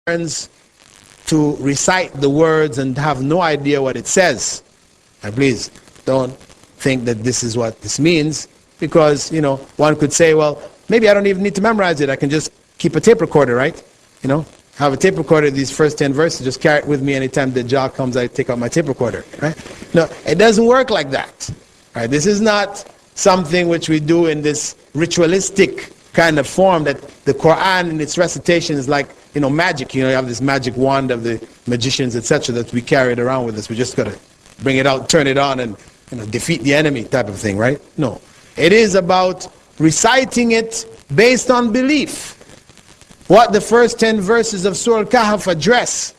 learns to recite the words and have no idea what it says. And please don't think that this is what this means, because one could say, well, maybe I don't even need to memorize it. I can just keep a tape recorder, right? Have a tape recorder, these first 10 verses, just carry it with me. Anytime the Dajjal comes, I take out my tape recorder, right? No, it doesn't work like that. Right? This is not something which we do in this ritualistic kind of form, that the Quran in its recitation is like, magic. You have this magic wand of the magicians, etc., that we carry it around with us. We just got to bring it out, turn it on, and defeat the enemy type of thing, right? No. It is about reciting it based on belief. What the first 10 verses of Surah Al-Kahf address,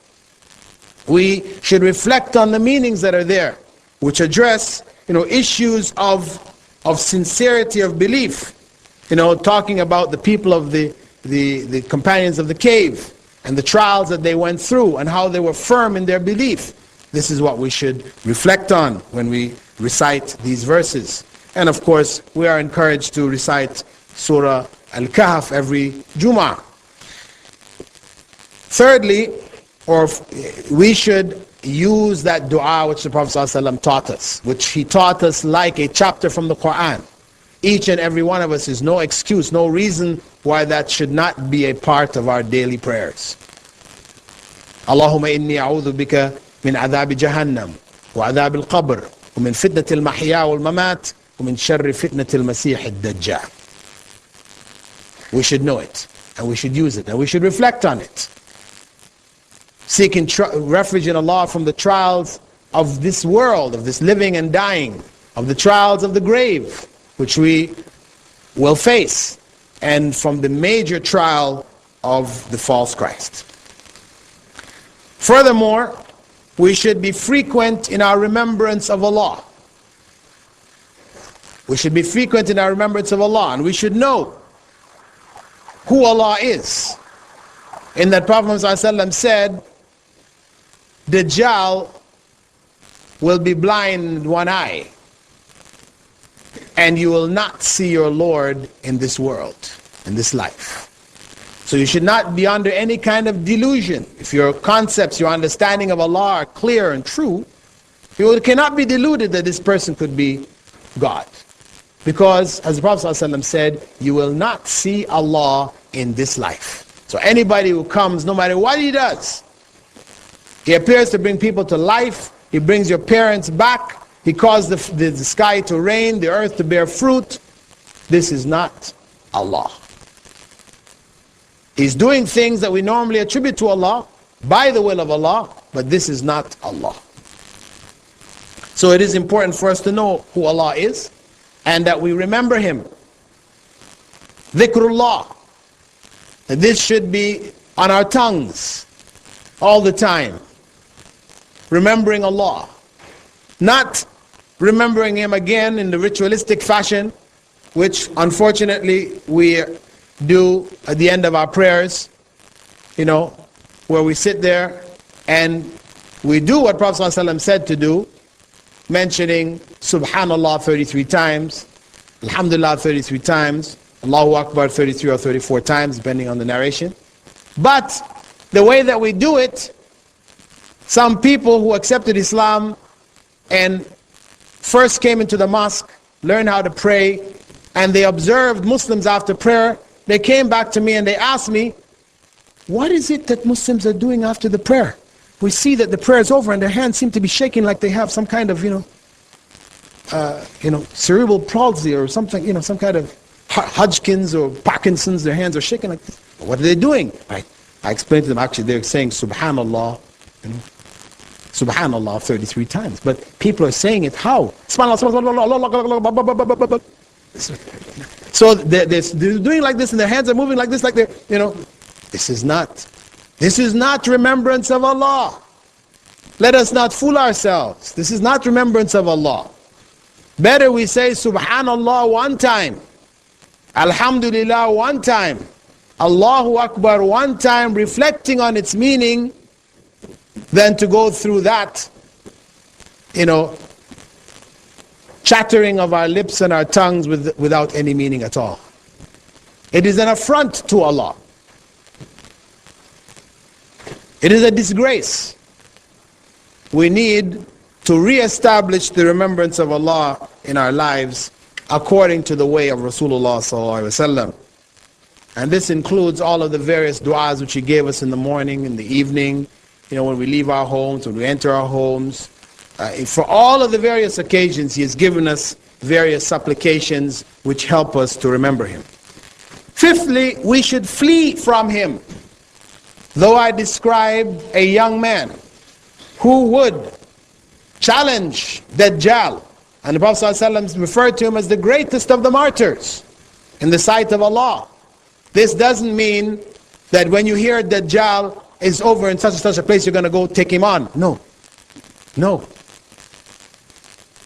we should reflect on the meanings that are there, which address, issues of sincerity of belief. Talking about the people of the companions of the cave and the trials that they went through and how they were firm in their belief. This is what we should reflect on when we recite these verses. And of course, we are encouraged to recite Surah Al-Kahf every Jum'ah. Thirdly, we should use that dua which the Prophet ﷺ taught us, which he taught us like a chapter from the Quran. Each and every one of us is no excuse, no reason why that should not be a part of our daily prayers. Allahumma inni a'udhu bika min adhabi jahannam wa adhabi al-qabr wa min fitnati al-mahya wal-mamat wa min sharri fitnati al-masih ad-dajjal. We should know it, and we should use it, and we should reflect on it. Seeking refuge in Allah from the trials of this world, of this living and dying, of the trials of the grave, which we will face, and from the major trial of the false Christ. Furthermore, we should be frequent in our remembrance of Allah. We should be frequent in our remembrance of Allah, and we should know who Allah is. In that Prophet ﷺ said, Dajjal will be blind in one eye, and you will not see your Lord in this world, in this life. So you should not be under any kind of delusion. If your concepts, your understanding of Allah are clear and true, you cannot be deluded that this person could be God. Because, as the Prophet ﷺ said, you will not see Allah in this life. So anybody who comes, no matter what he does, he appears to bring people to life, he brings your parents back, he caused the sky to rain, the earth to bear fruit. This is not Allah. He's doing things that we normally attribute to Allah by the will of Allah, but this is not Allah. So it is important for us to know who Allah is, and that we remember Him. Dhikrullah. This should be on our tongues all the time. Remembering Allah. Not remembering Him again in the ritualistic fashion, which unfortunately we do at the end of our prayers, where we sit there and we do what Prophet ﷺ said to do, mentioning Subhanallah 33 times, Alhamdulillah 33 times, Allahu Akbar 33 or 34 times, depending on the narration. But the way that we do it, some people who accepted Islam and first came into the mosque, learned how to pray, and they observed Muslims after prayer, they came back to me and they asked me, what is it that Muslims are doing after the prayer? We see that the prayer is over and their hands seem to be shaking like they have some kind of, cerebral palsy or something, some kind of Hodgkin's or Parkinson's. Their hands are shaking like this. What are they doing? I explained to them, actually they're saying Subhanallah, Subhanallah 33 times. But people are saying it how? Subhanallah. So they're doing like this and their hands are moving like this, like they're, This is not remembrance of Allah. Let us not fool ourselves. This is not remembrance of Allah. Better we say Subhanallah one time, Alhamdulillah one time, Allahu Akbar one time, reflecting on its meaning, than to go through that, chattering of our lips and our tongues without any meaning at all. It is an affront to Allah. It is a disgrace. We need to re-establish the remembrance of Allah in our lives according to the way of Rasulullah sallallahu alaihi wasallam. And this includes all of the various du'as which he gave us in the morning, in the evening, when we leave our homes, when we enter our homes. For all of the various occasions, he has given us various supplications which help us to remember him. Fifthly, we should flee from him. Though I described a young man who would challenge Dajjal, and the Prophet ﷺ referred to him as the greatest of the martyrs in the sight of Allah. This doesn't mean that when you hear Dajjal is over in such and such a place, you're going to go take him on. No. No.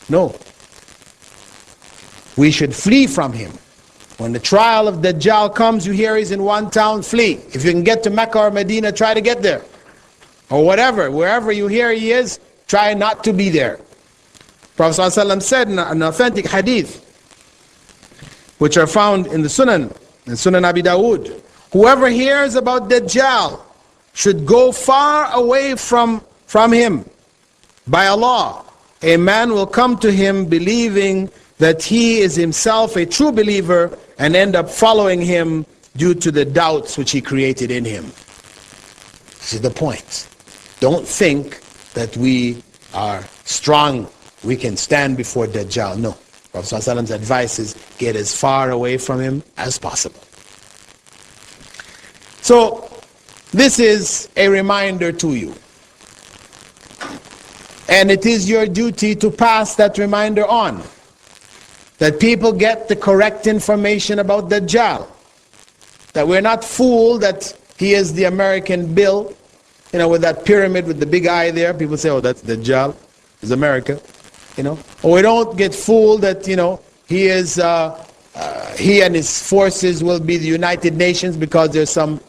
No. We should flee from him. When the trial of Dajjal comes, you hear he's in one town, flee. If you can get to Mecca or Medina, try to get there. Or whatever, wherever you hear he is, try not to be there. Prophet ﷺ said in an authentic hadith, which are found in the Sunan, in Sunan Abi Dawood, whoever hears about Dajjal should go far away from him. By Allah, a man will come to him believing that he is himself a true believer and end up following him due to the doubts which he created in him. This is the point. Don't think that we are strong, we can stand before Dajjal. No. Prophet ﷺ's advice is get as far away from him as possible. So, this is a reminder to you. And it is your duty to pass that reminder on. That people get the correct information about Dajjal. That we're not fooled that he is the American Bill, with that pyramid with the big eye there. People say, oh, that's Dajjal, it's America, Or we don't get fooled that, he is, he and his forces will be the United Nations, because there's some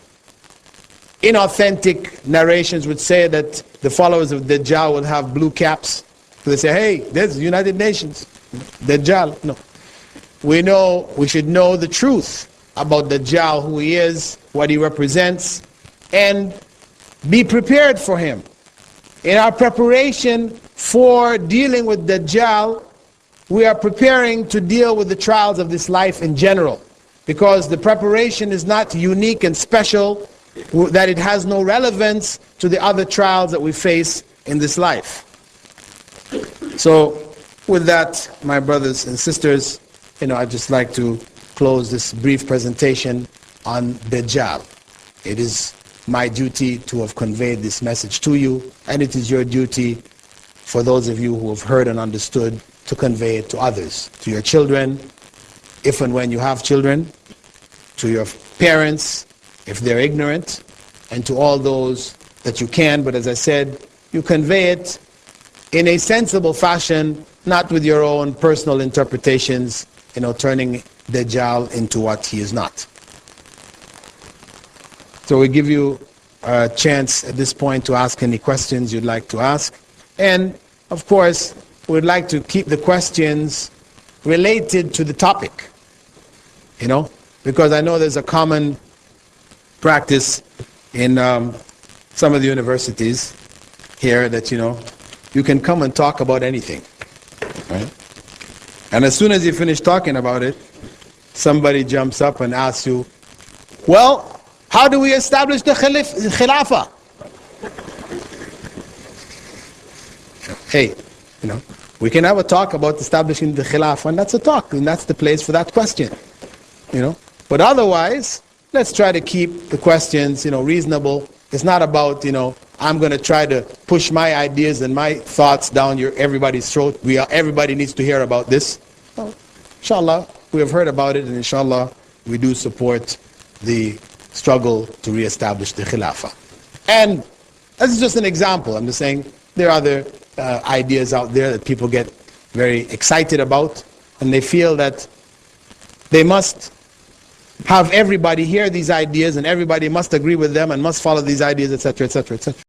inauthentic narrations which say that the followers of Dajjal will have blue caps. So they say, hey, there's the United Nations. Dajjal. No. We should know the truth about Dajjal, who he is, what he represents, and be prepared for him. In our preparation for dealing with Dajjal, we are preparing to deal with the trials of this life in general, because the preparation is not unique and special, that it has no relevance to the other trials that we face in this life. So, with that, my brothers and sisters, I'd just like to close this brief presentation on Dajjal. It is my duty to have conveyed this message to you, and it is your duty, for those of you who have heard and understood, to convey it to others, to your children, if and when you have children, to your parents, if they're ignorant, and to all those that you can. But as I said, you convey it in a sensible fashion, not with your own personal interpretations, turning Dajjal into what he is not. So we give you a chance at this point to ask any questions you'd like to ask. And of course, we'd like to keep the questions related to the topic, because I know there's a common practice in some of the universities here that, you can come and talk about anything, right? And as soon as you finish talking about it, somebody jumps up and asks you, well, how do we establish the Khilafah? Hey, we can have a talk about establishing the Khilafah, and that's a talk, and that's the place for that question, But otherwise, let's try to keep the questions, reasonable. It's not about, I'm going to try to push my ideas and my thoughts down everybody's throat. Everybody needs to hear about this. Well, inshallah, we have heard about it, and inshallah, we do support the struggle to re-establish the Khilafah. And this is just an example. I'm just saying there are other ideas out there that people get very excited about, and they feel that they must have everybody hear these ideas, and everybody must agree with them and must follow these ideas, etc., etc., etc.